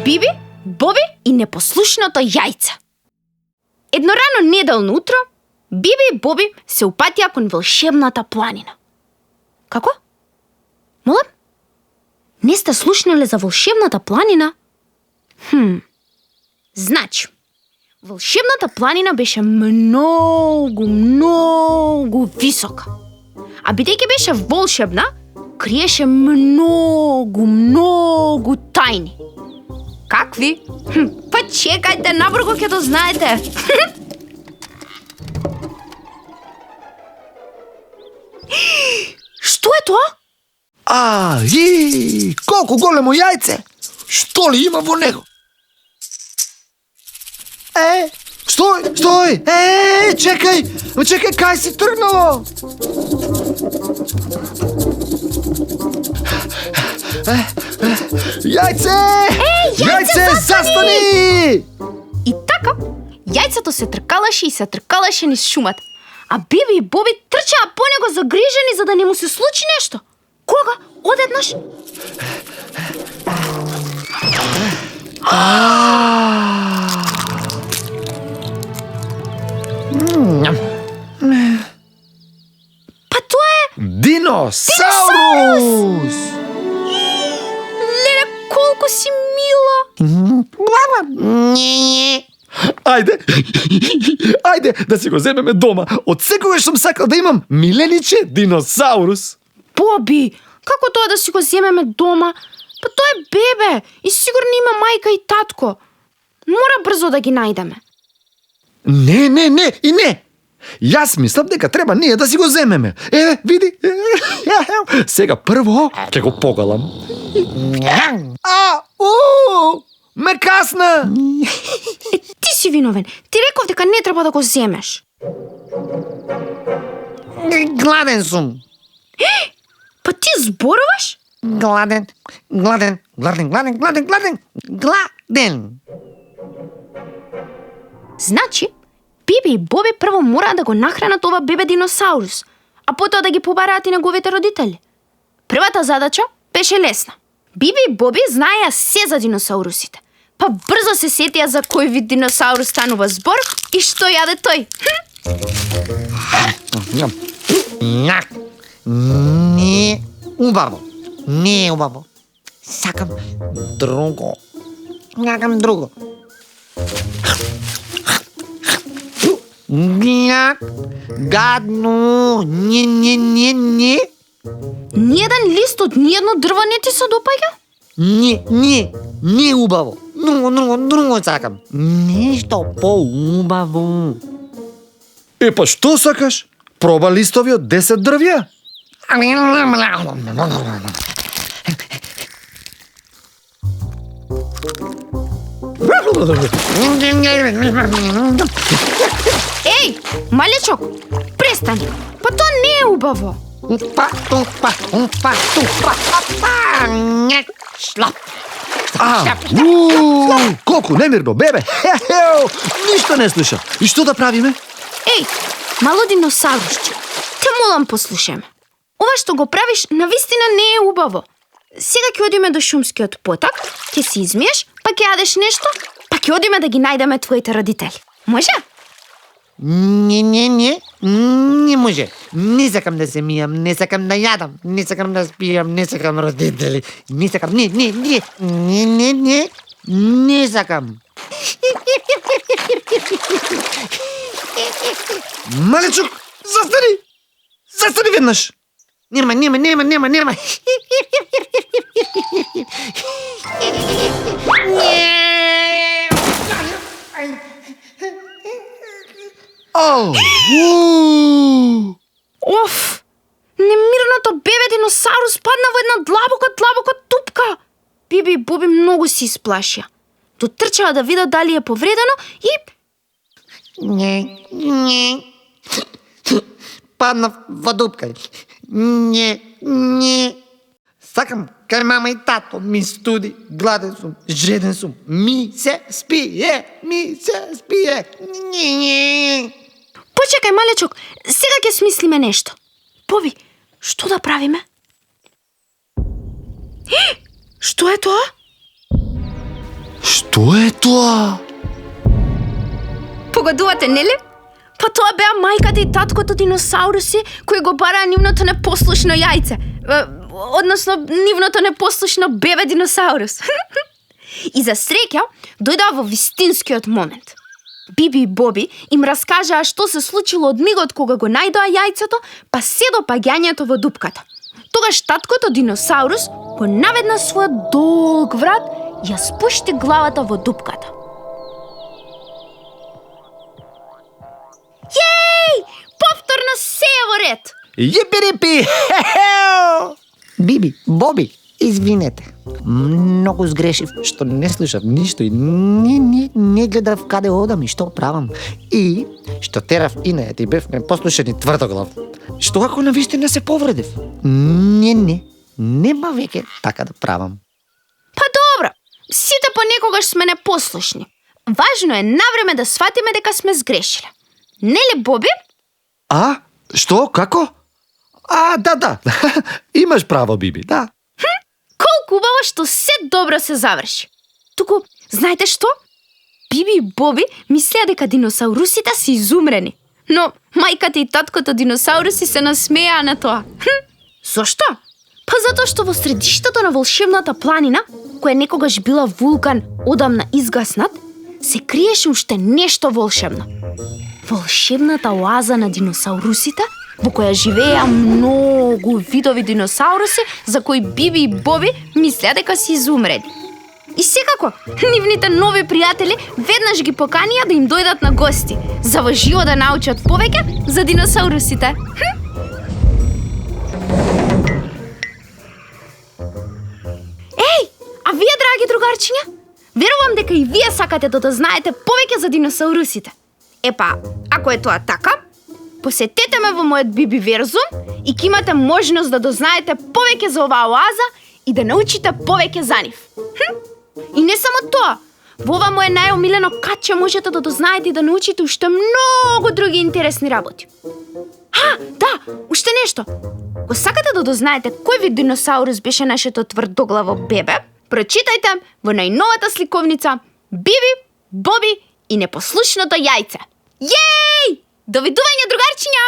Биби, Боби и непослушното јајце. Едно рано неделно утро, Биби и Боби се упатија кон волшебната планина. Како? Молам? Не сте слушнале за волшебната планина? Значи, волшебната планина беше многу висока. А бидејќи беше волшебна, криеше многу тајни. Какви? Па чекајте, набрзо ќе то знаете. Што е тоа? Колку големо јајце! Што ли има во него? Стој! Чекај, кај си тргнало? Јајце! Јајце, застани! И така, јајцето се тркалаше низ шумата, а Биби и Боби трчаа по него загрижени за да не му се случи нешто. Кога? Одеднаш? Па тоа е... Диносаурус! Леле, колку си мила! Ајде да си го земеме дома. Од секогаш сум сакал да имам милениче диносаурус. Боби, како тоа да си го земеме дома? Па тоа е бебе и сигурно има мајка и татко. Мора брзо да ги најдеме. Не. Јас мислам дека треба ние да си го земеме. Види. Сега прво ќе го погалам. Ме касна! Ти си виновен. Ти реков дека не треба да го земеш. Гладен сум. Па ти зборуваш? Гладен. Значи, Биби и Боби прво мора да го нахранат ова бебе диносаурус, а потоа да ги побараат и неговите родители. Првата задача беше лесна. Биби и Боби знаеа се за диносаурусите, па брзо се сетија за кој вид диносаурус станува збор и што јаде тој. Не е убаво. Сакам друго. Гадно. Не. Ниеден лист од ниедно дрво не ти се допаѓа? Не е убаво. Друго сакам. Нешто поубаво. Па што сакаш? Проба листови од 10 дрвја. Еј, малечок, престани. Па тоа не е убаво. Колку немирно, бебе. Ништо не слуша. И што да правиме? Еј, мало диносаурусче, те молам послушаме. Ова што го правиш навистина не е убаво. Сега ќе одиме до шумскиот поток, ќе си измиеш, па ќе јадеш нешто, па ќе одиме да ги најдеме твоите родители. Може? Не може. Не сакам да се мијам, не сакам да јадам, не сакам да спијам, не сакам родители. Не сакам, не сакам. Малечок, застани веднаш. Нема. Оф! Немирното бебе диносаурус падна во една длабока тупка. Биби и Боби многу се исплашија. Дотрчаа да видат дали е повредено и... Не. Паднав во дупка. Не. Сакам кај мама и тато, ми студи, гладен сум, жеден сум, ми се спие. Не. Почекај, малечок, сега ќе смислиме нешто. Боби, што да правиме? Што е тоа? Што е тоа? Погодувате, нели? Па тоа беа мајката и таткото диносауруси кои го бараа нивното непослушно јајце. Односно, нивното непослушно бебе диносаурус. И за среќа, дојдоа во вистинскиот момент. Биби и Боби им раскажаа што се случило од мигот кога го најдоа јајцето, па се до паѓањето во дупката. Тогаш таткото диносаурус го наведна својот долг врат и ја спушти главата во дупката. Јеј! Повторно се е во ред! Јепи-репи! Биби, Боби, извинете. Многу сгрешив што не слушав ништо и не гледав каде одам и што правам. И што терав инејат и бев непослушен и тврдоглав. Што ако навистина се повредив? Нема веќе така да правам. Па добро, сите понекогаш сме непослушни. Важно е навреме да сватиме дека сме сгрешиле. Нели, Боби? А? Што? Како? Да. Имаш право, Биби, да. Колку убаво што се добро се заврши. Туку, знаете што? Биби и Боби мислеа дека диносаурусите се изумрени. Но мајката и таткото диносауруси се насмеа на тоа. Зошто? Па затоа што во средиштето на волшебната планина, која некогаш била вулкан одамна изгаснат, се криеше уште нешто волшебно. Волшебната оаза на диносаурусите, во која живееа многу видови диносауруси за кои Биби и Боби мислеа дека се изумрени. И секако, нивните нови пријатели веднаш ги поканија да им дојдат на гости, за во живо да научат повеќе за диносаурусите. Еј, а вие, драги другарчиња, верувам дека и вие сакате да знаете повеќе за диносаурусите. Епа, ако е тоа така, посетете ме во мојот Биби Верзум и ќе имате можност да дознаете повеќе за оваа оаза и да научите повеќе за нив. И не само тоа, во ова моје најомилено каче можете да дознаете и да научите уште многу други интересни работи. Да, уште нешто. Ако сакате да дознаете кој вид диносаурус беше нашето тврдоглаво бебе, прочитајте во најновата сликовница Биби, Боби и непослушното јајце. Јеј! Довидување, другарчиња!